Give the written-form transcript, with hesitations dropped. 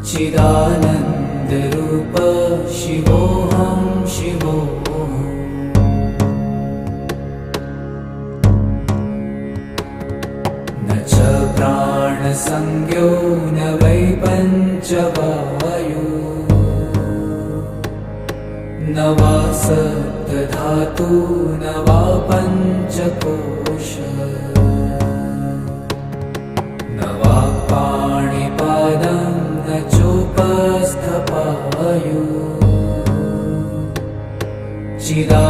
चिदानन्दरूप शिवोऽहं शिवोऽहम्। न च प्राणसंज्ञो न वै पञ्चवायु, न वा सप्तधातु न वा पञ्चकोश, न वा पाणिपादं न चोपस्थपायु। चिदा